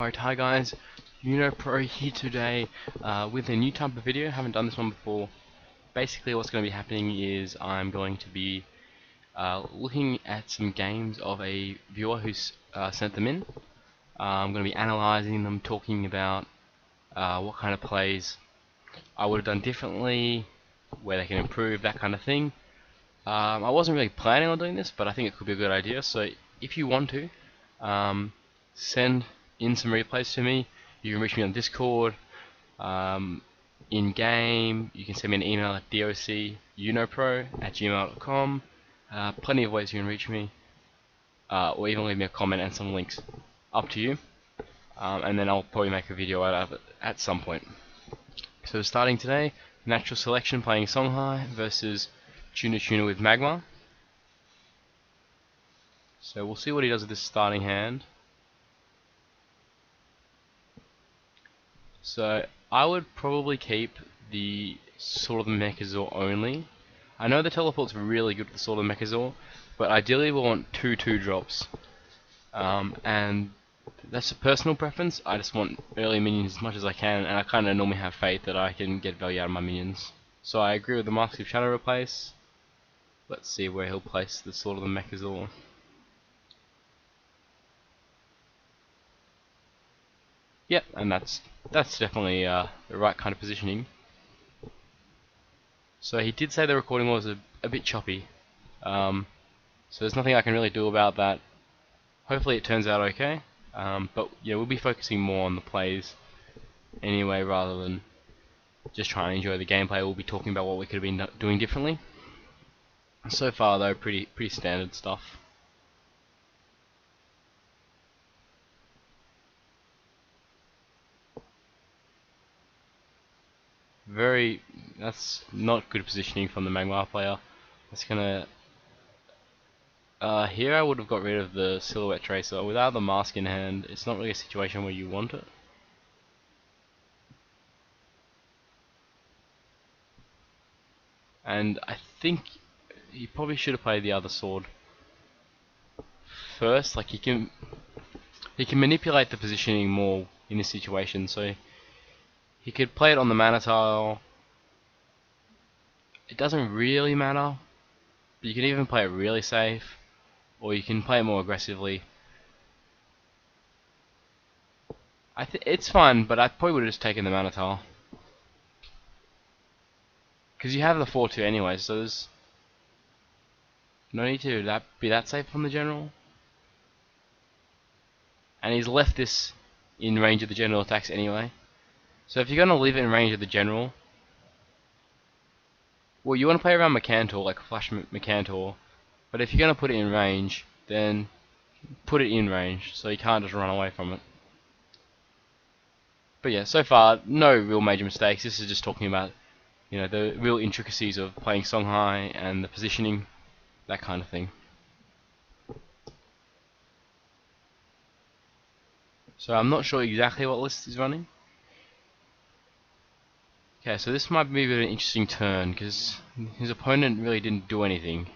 Alright, hi guys, UnoPro here today with a new type of video. Haven't done this one before. Basically what's going to be happening is I'm going to be looking at some games of a viewer who's sent them in. I'm going to be analysing them, talking about what kind of plays I would have done differently, where they can improve, that kind of thing. I wasn't really planning on doing this, but I think it could be a good idea, so if you want to, send in some replays to me. You can reach me on Discord, in game. You can send me an email at docunopro@gmail.com. Plenty of ways you can reach me, or even leave me a comment and some links. Up to you. And then I'll probably make a video out of it at some point. So starting today, natural selection playing Songhai versus Tuna with Magma. So we'll see what he does with this starting hand. So I would probably keep the Sword of the Mechazor only. I know the teleport's really good with the Sword of the Mechazor, but ideally we want 2/2 drops. And that's a personal preference. I just want early minions as much as I can, and I kind of normally have faith that I can get value out of my minions. So I agree with the Mask of Shadow replace. Let's see where he'll place the Sword of the Mechazor. Yep, and that's definitely the right kind of positioning. So he did say the recording was a bit choppy, so there's nothing I can really do about that. Hopefully it turns out okay, but yeah, we'll be focusing more on the plays anyway rather than just trying to enjoy the gameplay. We'll be talking about what we could have been doing differently. So far though, pretty standard stuff. That's not good positioning from the Magma player. That's gonna here I would have got rid of the Silhouette Tracer. Without the mask in hand, it's not really a situation where you want it. And I think he probably should have played the other sword first. Like he can manipulate the positioning more in this situation. So he could play it on the mana tile. It doesn't really matter, but you can even play it really safe, or you can play it more aggressively. It's fine, but I probably would have just taken the mana tile, because you have the 4/2 anyway, so there's no need to be that safe from the general. And he's left this in range of the general attacks anyway. So if you're going to leave it in range of the general, well, you want to play around Mercantor, like Flash Mercantor, but if you're going to put it in range, then put it in range, so you can't just run away from it. But yeah, so far, no real major mistakes. This is just talking about, the real intricacies of playing Songhai and the positioning, that kind of thing. So I'm not sure exactly what list he's running. Okay, so this might be a bit of an interesting turn, because his opponent really didn't do anything.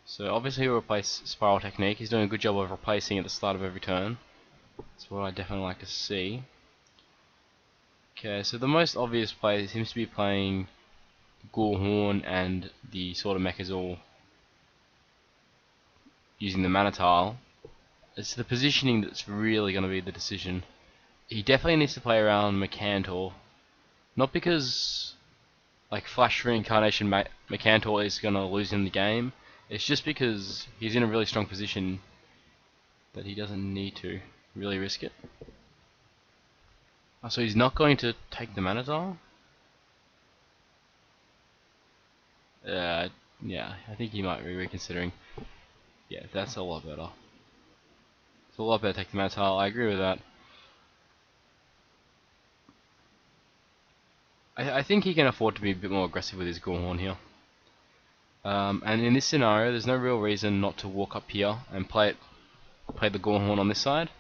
So obviously he'll replace Spiral Technique. He's doing a good job of replacing at the start of every turn. That's what I definitely like to see. Okay, so the most obvious play seems to be playing Gorehorn and the Sword of Mechazor using the mana tile. It's the positioning that's really going to be the decision. He definitely needs to play around Mercantor. Not because like Flash Reincarnation Mercantor is going to lose him the game. It's just because he's in a really strong position that he doesn't need to really risk it. Oh, so he's not going to take the mana tile? Yeah, I think he might be reconsidering. Yeah, that's a lot better. It's a lot better to take the mana tile, I agree with that. I think he can afford to be a bit more aggressive with his Gorehorn here. And in this scenario, there's no real reason not to walk up here and play the Gorehorn on this side.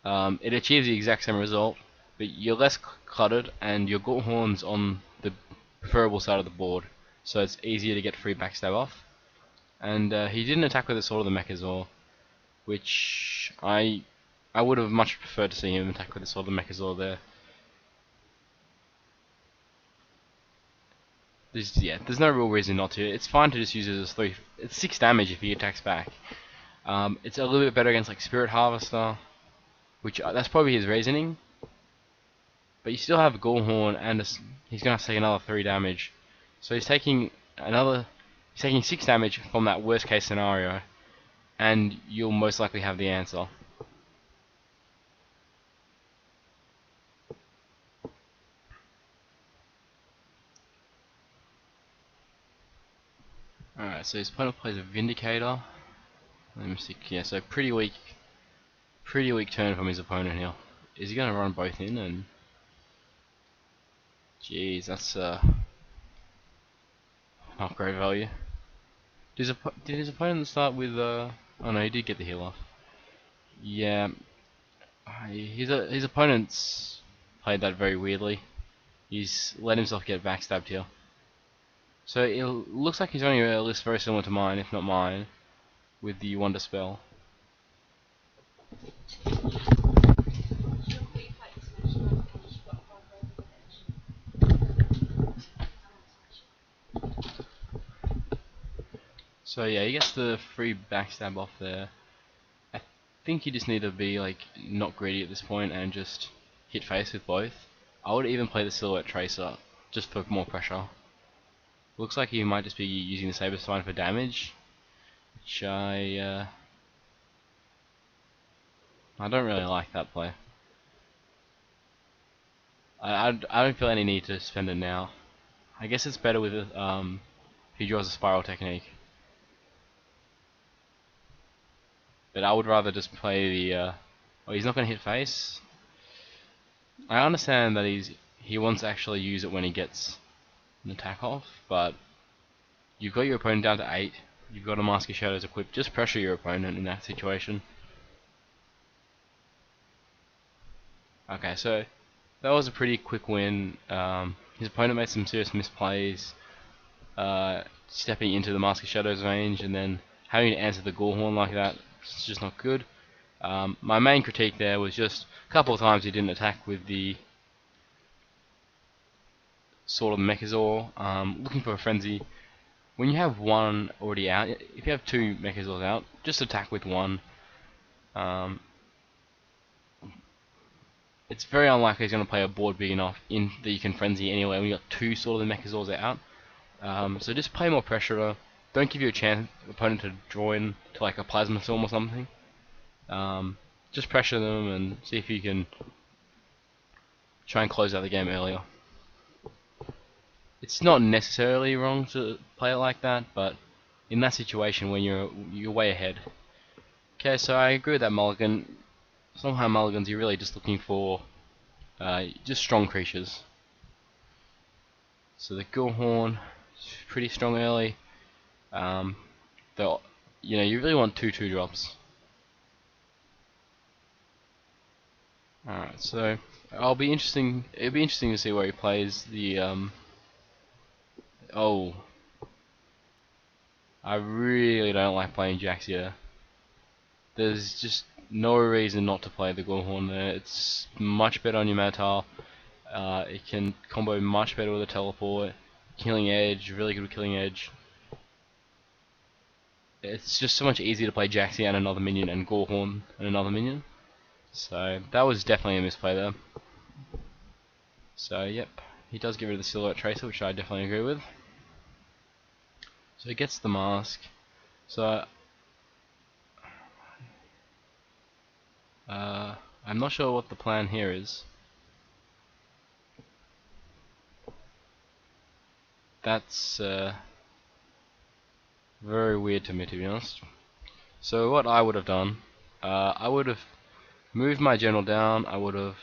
It achieves the exact same result, but you're less cluttered and your Gorehorn's on the preferable side of the board, so it's easier to get free backstab off. And he didn't attack with the Sword of the Mechazor, which I I would have much preferred to see him attack with the Sword of Mechazor there. There's no real reason not to. It's fine to just use it as 3. It's 6 damage if he attacks back. It's a little bit better against like Spirit Harvester, which that's probably his reasoning. But you still have Gorehorn, and he's gonna have to take another 3 damage. So he's taking 6 damage from that worst case scenario, and you'll most likely have the answer. Alright, so his opponent plays a Vindicator. Let me see. Yeah, so pretty weak turn from his opponent here. Is he gonna run both in? And jeez, that's not great value. Did his opponent start with oh no, he did get the heal off. Yeah, his opponent's played that very weirdly. He's let himself get backstabbed here. So it looks like he's running a list very similar to mine, if not mine, with the Wonder Spell. So yeah, he gets the free backstab off there. I think you just need to be like not greedy at this point and just hit face with both. I would even play the Silhouette Tracer just for more pressure. Looks like he might just be using the Saber Spine for damage, which I don't really like that play. I don't feel any need to spend it now. I guess it's better with if he draws a Spiral Technique. But I would rather just play the oh, he's not going to hit face. I understand that he wants to actually use it when he gets an attack off, but you've got your opponent down to 8. You've got a Mask of Shadows equipped. Just pressure your opponent in that situation. Okay, so that was a pretty quick win. His opponent made some serious misplays, stepping into the Mask of Shadows range and then having to answer the Gorehorn like that. It's just not good. My main critique there was just a couple of times he didn't attack with the Sword of Mechazor. Looking for a Frenzy. When you have one already out, if you have 2 Mechazors out, just attack with one. It's very unlikely he's going to play a board big enough that you can Frenzy anyway when you got 2 Sword of the Mechazors out. So just play more pressure. Don't give you a chance opponent to draw in to like a Plasma Storm or something. Just pressure them and see if you can try and close out the game earlier. It's not necessarily wrong to play it like that, but in that situation when you're way ahead. Okay, so I agree with that mulligan. Songhai mulligans, you're really just looking for just strong creatures. So the Gorehorn is pretty strong early. You really want 2/2 drops. Alright, so it'll be interesting to see where he plays the oh, I really don't like playing Jax here. There's just no reason not to play the Gorehorn there. It's much better on your mana tile. It can combo much better with a teleport. Killing Edge, really good with Killing Edge. It's just so much easier to play Jaxi and another minion and Gorehorn and another minion. So that was definitely a misplay there. So yep, he does get rid of the Silhouette Tracer, which I definitely agree with. So he gets the mask. So I'm not sure what the plan here is. That's very weird to me, to be honest. So what I would have done, I would have moved my general down. I would have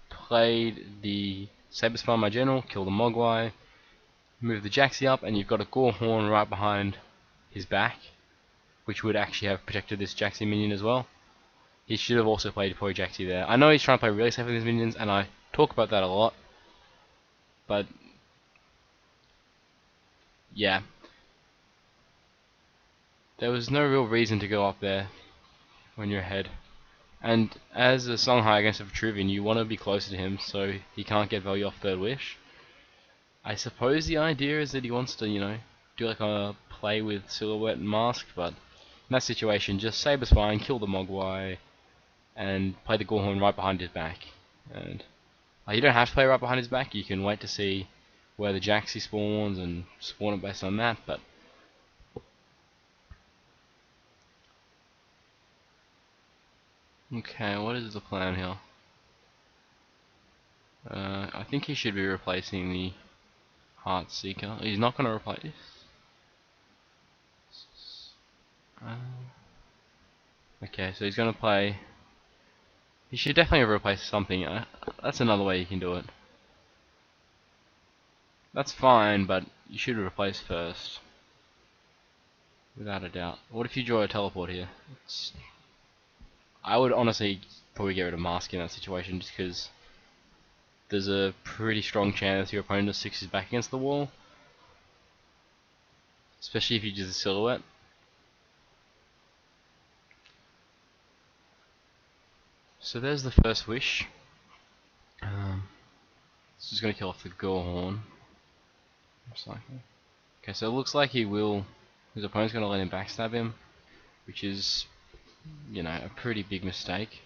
played the Saber Spine my general, kill the Mogwai, move the Jaxi up, and you've got a Gorehorn right behind his back, which would actually have protected this Jaxi minion as well. He should have also played Pro Jaxi there. I know he's trying to play really safe with his minions, and I talk about that a lot, but yeah, there was no real reason to go up there when you're ahead. And as a Songhai against a Vitruvian, you want to be closer to him so he can't get value off third wish. I suppose the idea is that he wants to, do like a play with Silhouette and Mask, but in that situation, just Saber's fine, kill the Mogwai, and play the Gorehorn right behind his back. And you don't have to play right behind his back, you can wait to see where the Jaxi spawns and spawn it based on that, but okay, what is the plan here? I think he should be replacing the Heart Seeker. He's not going to replace. Okay, so he's going to play. He should definitely replace something. That's another way you can do it. That's fine, but you should replace first. Without a doubt. What if you draw a teleport here? I would honestly probably get rid of Mask in that situation just because there's a pretty strong chance your opponent just sticks his back against the wall. Especially if you use a Silhouette. So there's the first wish. This is going to kill off the Gorehorn. Okay, so it looks like his opponent's going to let him backstab him, which is, a pretty big mistake.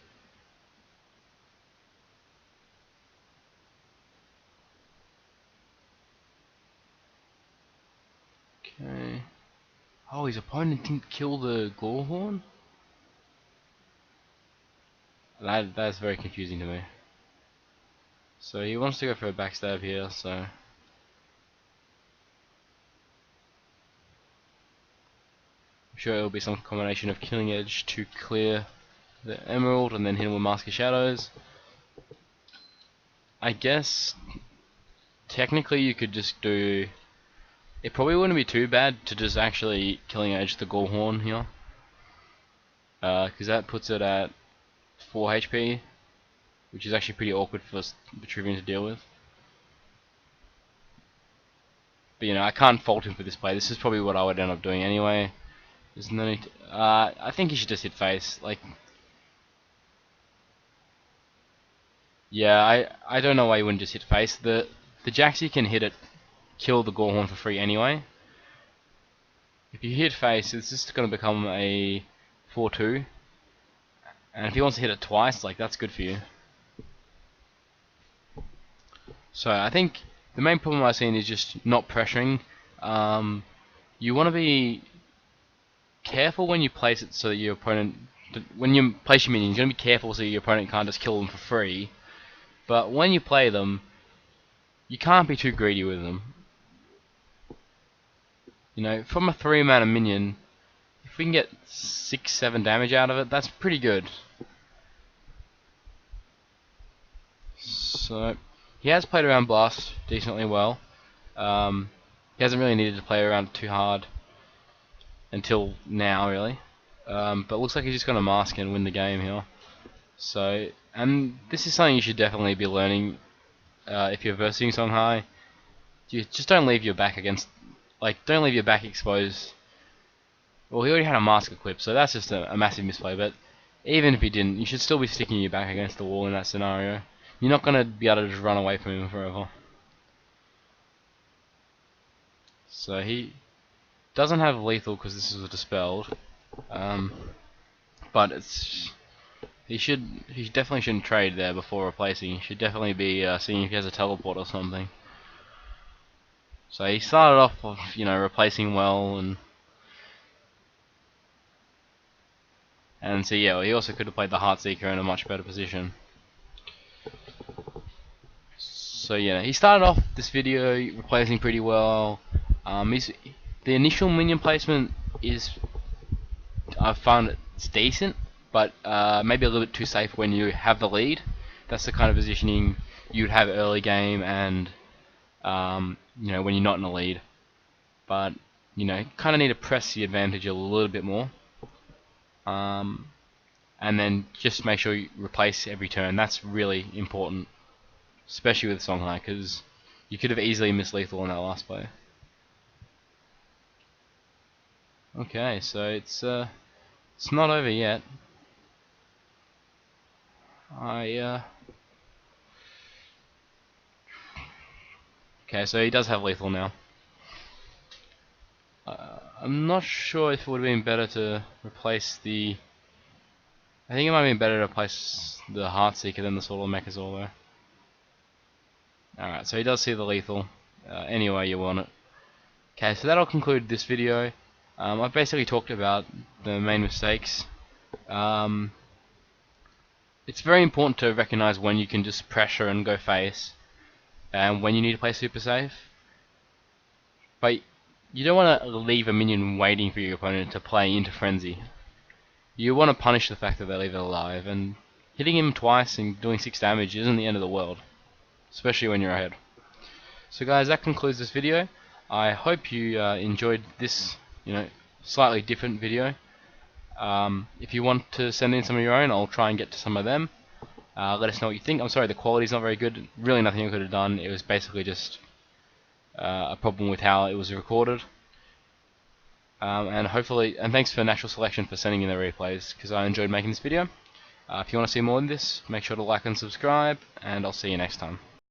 Okay. Oh, his opponent didn't kill the Gorehorn? That's very confusing to me. So he wants to go for a backstab here, so I'm sure it'll be some combination of Killing Edge to clear the Emerald and then hit him with Mask of Shadows. I guess technically you could just do. It probably wouldn't be too bad to just actually Killing Edge the Gorehorn here, because that puts it at 4 HP, which is actually pretty awkward for Vitruvian to deal with. But I can't fault him for this play. This is probably what I would end up doing anyway. There's no need to, I think he should just hit face. Yeah, I don't know why he wouldn't just hit face. The Jaxi can kill the Gorehorn for free anyway. If you hit face, it's just going to become a 4-2. And if he wants to hit it twice, that's good for you. So I think the main problem I've seen is just not pressuring. You want to be careful when you place it so that your opponent, when you place your minions, you're going to be careful so your opponent can't just kill them for free. But when you play them, you can't be too greedy with them. From a 3-mana minion, if we can get 6-7 damage out of it, that's pretty good. So he has played around Blast decently well. He hasn't really needed to play around too hard until now, really. But it looks like he's just going to Mask and win the game here. So, and this is something you should definitely be learning if you're versing Songhai. You just don't leave your back don't leave your back exposed. Well, he already had a Mask equipped, so that's just a massive misplay. But even if he didn't, you should still be sticking your back against the wall in that scenario. You're not going to be able to just run away from him forever. So he doesn't have lethal because this is dispelled. But he definitely shouldn't trade there before replacing. He should definitely be seeing if he has a teleport or something. So he started off, replacing well, and so yeah, he also could have played the Heartseeker in a much better position. So yeah, he started off this video replacing pretty well. The initial minion placement I found it's decent, but maybe a little bit too safe when you have the lead. That's the kind of positioning you'd have early game and when you're not in the lead. But kind of need to press the advantage a little bit more. And then just make sure you replace every turn. That's really important, especially with Songhai, because you could have easily missed lethal in that last play. Okay, so it's not over yet. Okay, so he does have lethal now. I'm not sure if it would have been better to replace the... I think it might have been better to replace the Heartseeker than the Sword of Mechazor though. Alright, so he does see the lethal. Anyway you want it. Okay, so that'll conclude this video. I've basically talked about the main mistakes. It's very important to recognize when you can just pressure and go face, and when you need to play super safe. But you don't want to leave a minion waiting for your opponent to play into frenzy. You want to punish the fact that they leave it alive, and hitting him twice and doing 6 damage isn't the end of the world, especially when you're ahead. So guys, that concludes this video. I hope you enjoyed this, slightly different video. If you want to send in some of your own, I'll try and get to some of them. Let us know what you think. I'm sorry the quality's not very good. Really nothing I could have done. It was basically just a problem with how it was recorded. And thanks for Natural Selection for sending in the replays, because I enjoyed making this video. If you want to see more of this, make sure to like and subscribe, and I'll see you next time.